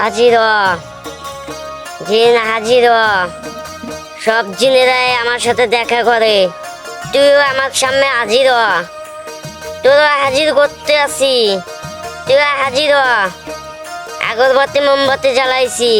হাজির হ, জিন হাজির হ। সব জিনেরাই আমার সাথে দেখা করে, তুইও আমার সামনে হাজির হ। তোরা হাজির করতে আসি, তুই হাজির হ। আগরবাতি মোমবাতি জ্বালাইছি,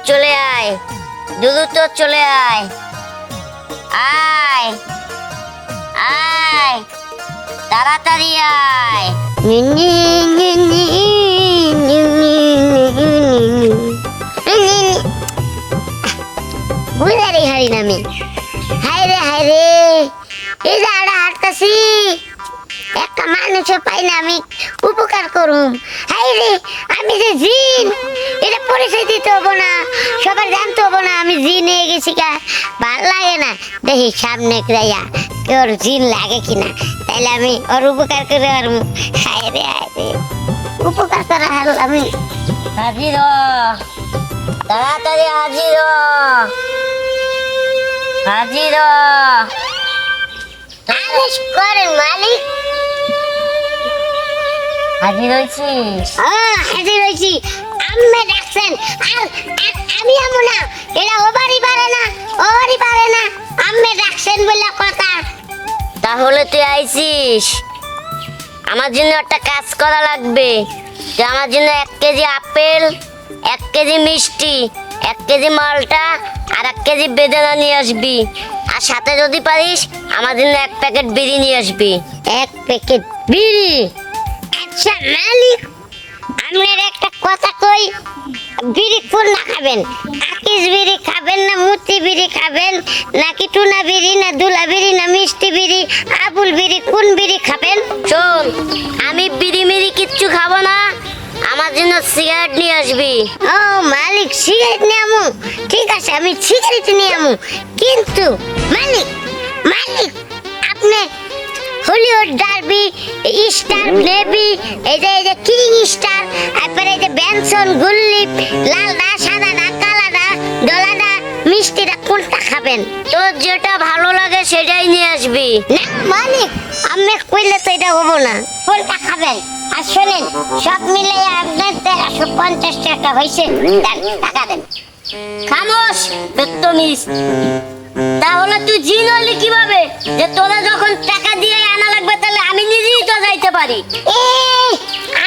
চলে আয়, দ্রুত চলে আয়, আয় আয়, তাড়াতাড়ি আয়। বুঝারি হারি নামি, হায় রে এই যে আড়া হাঁটতাছি, একটা মানুষও পাই না আমি উপকার করুম। হায় রে, আমি যে জিন, এটা পরিচয় দিতে হবো না, সবার জানতে হবো না আমি জিন হয়ে গেছি। কা ভাল লাগে না, দেখি সামনে যাইয়া কেউ জিন লাগে কিনা, তাইলে আমি ওর উপকার করে পারবো। হায় রে উপকার করা হাল আমি। হাজির হ, তাড়াতাড়ি হাজির হ, হাজির হ। আদেশ করেন মালিক। হাজির হয়েছিস? হাজির হয়েছি। আম্মে ডাকছেন, আর আমি আমু না, এটা ওবারই পারে না, ওবারই পারে না, আম্মে ডাকছেন বলে কথা। তাহলে তুই আইছিস, আমার জন্য একটা কাজ করা লাগবে। তুই আমার জন্য 1 কেজি আপেল, 1 কেজি মিষ্টি, 1 কেজি মালটা আর 1 কেজি বেদানা নিয়ে আসবি। আর সাথে যদি পারিস আমার জন্য 1 প্যাকেট বিড়ি নিয়ে আসবি। 1 প্যাকেট বিড়ি? আচ্ছা মালিক, আপনার একটা কথা কই, বিড়ি কোনটা খাবেন? আকিস বিড়ি খাবেন না মুতি বিড়ি খাবেন, নাকি টুনা বিড়ি, না দুলা বিড়ি, না মিষ্টি বিড়ি, আবুল বিড়ি, কোন বিড়ি খাবেন? শোন, আমি বিড়ি মিড়ি কিচ্ছু খাবো না, আমার জন্য সিগারেট নিয়ে আসবি। ও মালিক, সিগারেট নিয়ে আমু? ঠিক আছে, আমি সিগারেট নিয়ে আমু। কিন্তু মালিক, মালিক আপনি হলিউড ডার্বি, স্টার নেভি, এই যে কিং স্টার, তারপরে এই যে বেনসন, গুল্লিপ, লালডা, সাদাডা, কালাডা, ডলাডা, মিষ্টিটা কোনটা খাবেন? তোর যেটা ভালো লাগে সেটাই নিয়ে আসবি। না মালিক, আমি কইলে তো এটা হবো না, কোনটা খাবেন? আর শোনেন, সব মিলে আপনার 1350 টাকা হয়েছে, টাকা দেন। খামোশ বেত্তমিস। তাহলে তুই জিন হলি কিভাবে যে তোরা যখন টাকা দিয়ে আনা লাগবে তাহলে আমি নিজেই তো যাইতে পারি?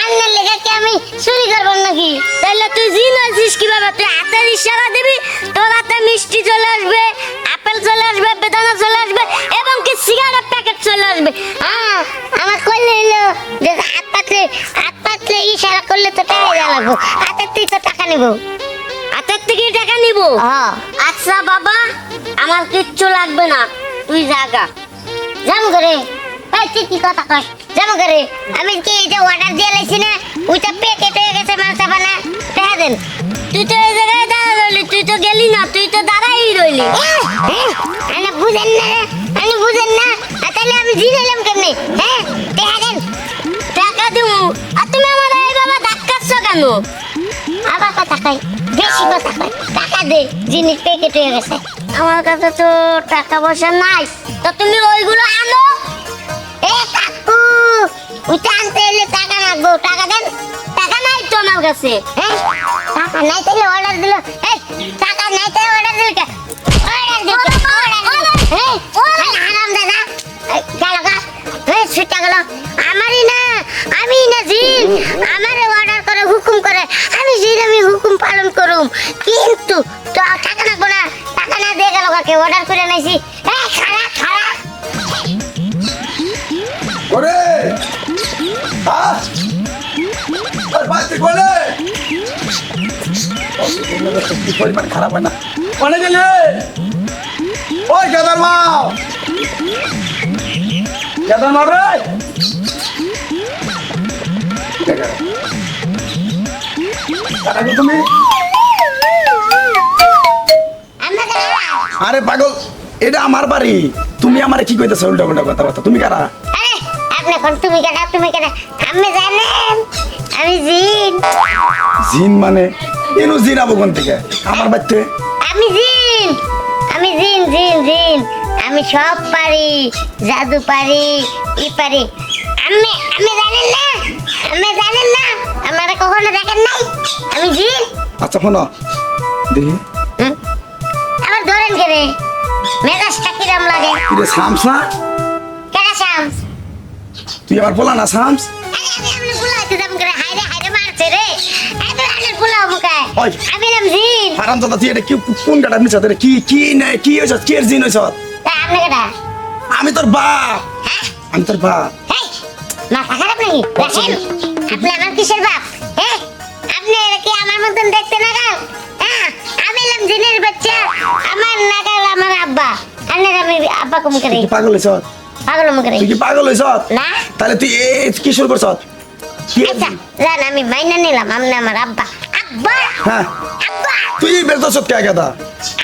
আন্নার লেগে কি আমি চুরি করবো নাকি? তাহলে তুই জিন হয়েছিস কিভাবে? তুই হাতের ইশারা দিবি, তোর হাতে মিষ্টি চলে আসবে, আপেল চলে আসবে, বেদানা চলে আসবে, এবং কি সিগারেট প্যাকেট চলে আসবে। আমার কইলে হলো যে হাত পাতলে ইশারা করলে তো টাকা লাগবো, হাতের থেকে তো টাকা নেবো, হাতের থেকে টাকা নিব। আচ্ছা বাবা, আমার কিচ্ছু লাগবে না, তুই জাগা। যাম করে তুই কি কথা কস? যাম করে, আমি কি এই যে অর্ডার দিয়ে লাইছি না, ওইটা প্যাকেট হয়ে গেছে, মাংসা বানা টাকা দেন। তুই তো এই জায়গায় দাঁড়া রইলি, তুই তো গেলি না, তুই তো দাঁড়াই রইলি। আমি বুঝেন না, আমি বুঝেন না, তাহলে আমি জিরাইলাম কেমনে? হ্যাঁ টাকা দেন, টাকা দেবো। আর তুমি আমার এইভাবে ধাক্কাচ্ছ কেন? আবার কথা কই, বেশি কথা কই, টাকা দে, জিনিস প্যাকেট হয়ে গেছে। আমার কাছে তো টাকা পয়সা নাই, তো তুমি ওইগুলো আনো। এ কাকু, ওইটা আনতে এলে টাকা লাগবে, টাকা দেন। টাকা নাই তো আমার কাছে। হ্যাঁ টাকা নাই তাহলে অর্ডার দিল, এই টাকা নাই তাহলে অর্ডার দিল কে? অর্ডার দিল, অর্ডার। এই হারাম দাদা, গেল গা, এই ছুটে গেল। আমারই না, আমি না জিন, আমারে অর্ডার করে হুকুম করে, আমি জিন, আমি হুকুম পালন করুম। কিন্তু তো টাকা লাগবো না, টাকা না দিয়ে গেল কাকে অর্ডার করে নাইছি। এই খাড়া খাড়া ওরে আর বাচ্চা কোলে কি পরিমাণ খারাপ হয় না। কোনে গেলে ওই কেদার মা, কেদার মা রে, তুমি? আরে পাগল, এটা আমার বাড়ি, তুমি আমারে কি কইতেছো উল্টা পাল্টা কথাবার্তা? তুমি কারা? আপনি কোন? তুমি কারা? তুমি কারা? আপনি জানেন আমি জিন। জিন মানে এনো জিন আবো কোন থেকে আমার বাড়িতে? আমি জিন, আমি জিন জিন জিন, আমি সব পারি, জাদু পারি, ই পারি। আমি জানেন না, আমি জানেন না, আমারে কখনো দেখেন নাই? আমি জিন। আচ্ছা শোনো দেখি হুম? আবার ধরেন কে রে মেজাজটা কিরম লাগে এটা শামস না কেডা শামস তুই আবার বলা না শামস আরে আমি আমনে বুলাইতে যাম করে হাইরে মারছে রে এত আলে বুলাও মুকায় ওই। আমি নাম জিন হারাম দাদা তুই এটা কি কোন গাড়া নিছ তোর কি নাই কি হইছ কি এর জিন হইছ তা আপনি কেডা আমি তোর বাপ আমি তোর বাপ হেই মাথা খারাপ নাকি দেখেন আপনি আমার কিসের বাপ হ্যাঁ আপনি কি আমার মতন দেখতে না গাল হ্যাঁ আমি নাম জিনের বাচ্চা আমার নাগাল আমার আব্বা আন্নের আমি আব্বা কম করে তুই কি পাগল হইছ পাগল মুখে তুই কি পাগল হইছ না তাহলে তুই এই কি শুরু করছ কি এর আচ্ছা জিন? জান আমি মাইনা নিলাম আপনি আমার আব্বা আব্বা হ্যাঁ আব্বা তুই বেরদছ কে গাদা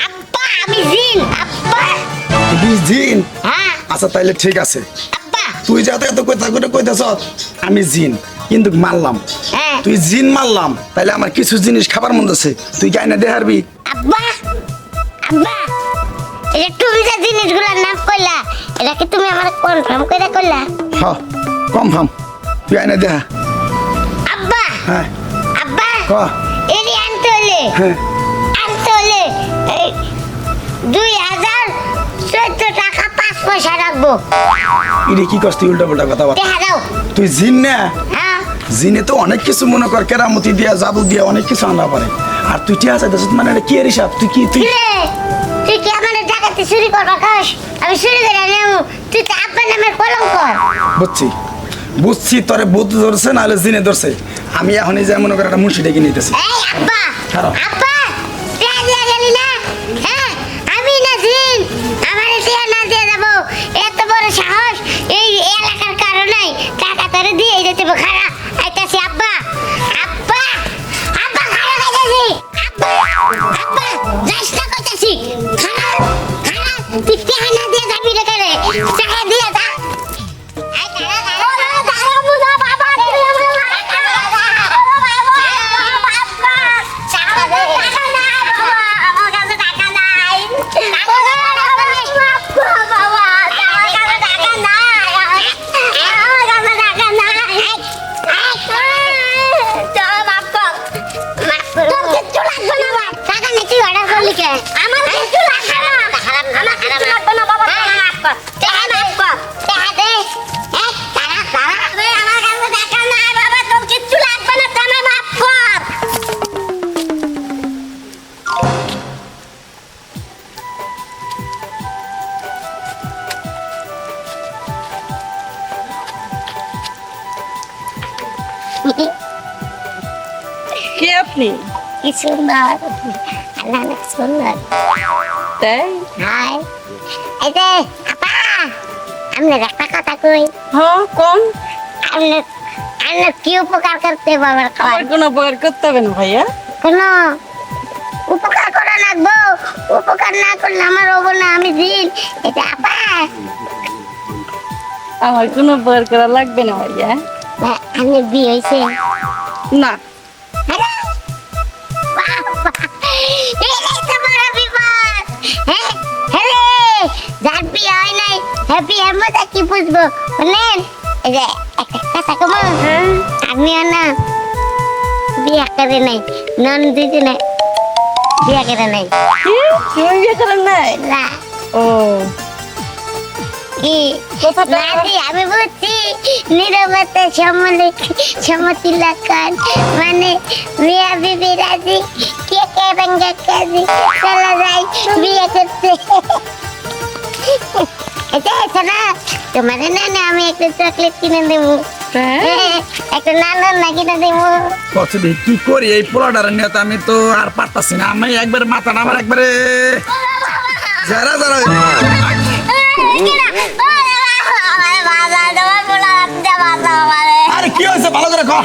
আব্বা আমি জিন আব্বা তুই জিন হ্যাঁ আচ্ছা তাইলে ঠিক আছে আব্বা তুই যাতে এত কথা করে কইতাছ আমি জিন কিন্তু মারলাম হ্যাঁ তুই জিন মারলাম তাইলে আমার কিছু জিনিস খাবার মন আছে তুই গাই না দেখারবি আব্বা আব্বা এই যে তুমি যে জিনিসগুলোর নাম কইলা এটা কি তুমি আমার কনফার্ম করে কইলা হ কম ফাম তুই আইনা দেখা আব্বা হ্যাঁ আব্বা ক এরি আনতে হলে হ্যাঁ এই 2014 টাকা 5 পয়সা রাখবো ইরে কি কষ্ট উল্টা পাল্টা কথা বল দেখা দাও তুই জিন না হ্যাঁ জিনে তো অনেক কিছু মনে কর কেরামতি দিয়া জাদু দিয়া অনেক কিছু আনা পারে আর তুই টিয়া চাইতেছ মানে এটা কি এর হিসাব তুই কি তুই কিরে তুই কি আমার জায়গাতে চুরি করবা কাস আমি চুরি করে নেব তুই তো আব্বা নামের কলঙ্ক বুঝছি বুঝছি তোরে বুধ ধরছে নাহলে জিনে ধরছে আমি এখনই যাই মনে কর একটা মুন্সি ডেকে নিতেছি এই আব্বা খারাপ। আব্বা টিয়া দিয়া গেলি না হ্যাঁ আমি না জিন আমার টিয়া না দিয়ে যাবো এত বড় সাহস এই এলাকার কারণে টাকা তোরে দিয়ে দিতে খারা আইতাছি আব্বা আব্বা আব্বা খারা খাইতাছি আব্বা আব্বা যাস না কইতাছি খারা খারা তুই টিয়া না দিয়ে যাবি রে করে টাকা দিয়ে যা এই খারা খারা খারা বুঝা বাবা তুই আমার আমার কিছু লাগবে না আমার কিছু লাগবে না বাবা মাফ কর টাকা মাফ কর টাকা দে এক টাকা টাকা দে আমার কাছে টাকা নাই বাবা তোর কিছু লাগবে না টাকা মাফ কর কে আপনি কি সুন্দর আল্লাহ অনেক সুন্দর তাই হাই এই যে আপা আপনার একটা কথা কই হ্যাঁ কোন আপনার আপনার কি উপকার করতে বাবার আমার খাওয়ার কোনো উপকার করতে হবে না ভাইয়া কোনো উপকার করা লাগবো উপকার না করলে আমার হবো না আমি জিন এটা আপা আমার কোনো উপকার করা লাগবে না ভাইয়া আমি বিয়ে হয়েছে না যার বিয়ে হয় নাই হ্যাপি মজা কি বুঝবো বলেন এই যে একটা কথা কমো আমিও না বিয়ে করে নাই নন দুজনে বিয়ে করে নাই কি তুমি বিয়ে করেন নাই না ও কি কথাটা লাজি আমি বুঝছি নীরবতা সম্মতি লাগান মানে মিয়া বিবি রাজি কে কে রঙ্গা কাজি চলা যাই বিয়ে করতে এটা আছে না তোমার না আমি একটা চকলেট কিনে দেবো হ্যাঁ? একটা নানার না কিনে দেবো কষ্ট দিই কি করি এই পোলাটার নিয়ে তো আমি তো আর পারতাছি না আমি একবারে মাথাটা আমার একবারে যারা যারা আরে কি হয়েছে ভালো করে কর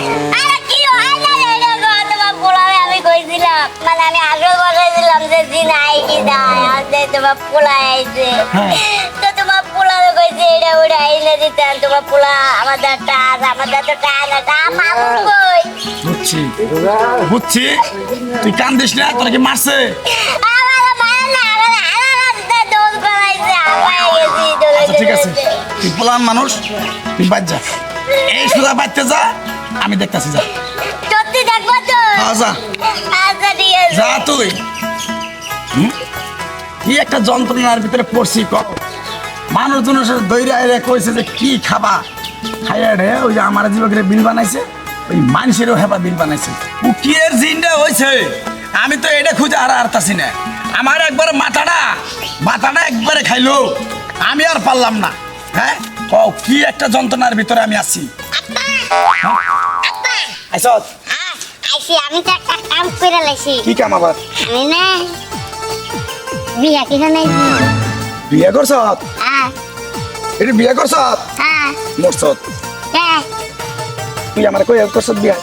আমি কইছিলাম মানে আমি আগ্রহ করেছিলাম যে দিন আই কি দায় আসতে তোমার পোলা আইছে হ্যাঁ। তো তোমার পোলা কইছে এটা ওটা আইলে দিতেন তোমার পোলা আমাদের টাস আমাদের তো টাস না মামু কই বুঝছি বুঝছি তুই কান্দিস না তোর কি মারছে আমার মারা না আমার আলাদা দোষ করাইছে আপাই গেছি দোলে আচ্ছা ঠিক আছে তুই পোলান মানুষ তুই বাদ যা এই সুদা বাচ্চা যা আমি দেখতাছি যা সত্যি দেখবো তো যা আচ্ছা ঠিক আছে যা তুই কি একটা যন্ত্রণার ভিতরে পড়ছি কর মানুষজনের সাথে দৈরে আইরে কইছে যে কি খাবা খাইয়া রে ওই যে আমার জীবকের বিল বানাইছে ওই মানুষেরও হেবা বিল বানাইছে উকিয়ের জিনটা হয়েছে আমি তো এটা খুঁজে আর আরতাছি না আমার একবারে মাথাটা একবারে খাইলো আমি আর পারলাম না হ্যাঁ কও কি একটা যন্ত্রণার ভিতরে আমি আছি আইসত আইসি আমি তো একটা কাম করে লাইছি কি কাম আবার আমি না বিয়া কিনা নাই বিয়ে করছত হ্যাঁ এটা বিয়ে করছত হ্যাঁ মরছত হ্যাঁ তুই আমার কই করছত বিয়া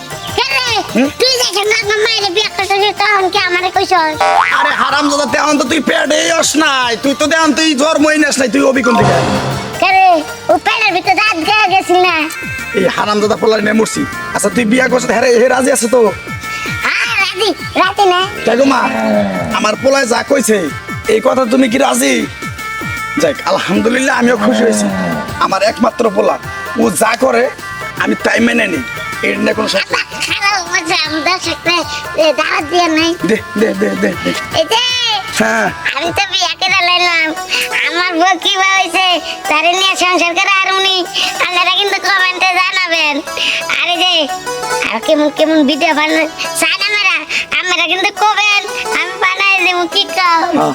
তুই দেখে না মায়ের বিয়া করতে তখন কি আমারে কইছ আরে হারাম দাদা তেমন তো তুই পেটে আস নাই তুই তো দেন তুই জন্মই নাস নাই তুই অবিকন থেকে কেরে ও পেটের ভিতরে দাঁত গেয়ে গেছিল না এই হারাম দাদা পোলার নিয়ে মরছি আচ্ছা তুই বিয়া করছত হ্যাঁ হে রাজি আছে তো হ্যাঁ রাজি রাতে না দেখো মা আমার পোলায় যা কইছে এই কথা তুমি কি রাজি যাক আলহামদুলিল্লাহ আমিও খুশি হয়েছি আমার একমাত্র পোলা ও যা করে আমি তাই মেনে নিই এর নিয়ে কোনো সমস্যা খারাপ মজা আমরা সাথে দাঁত দিয়ে নাই দে দে দে দে দে এই যে হ্যাঁ আমি তো বিয়া করে লাইলাম আমার বউ কি হয়েছে তারে নিয়ে সংসার করে আর উনি আপনারা কিন্তু কমেন্টে জানাবেন আরে যে আর কেমন কেমন ভিডিও বানান চান আমরা কিন্তু কবেন আমি বানাই দেবো কি কাও হ্যাঁ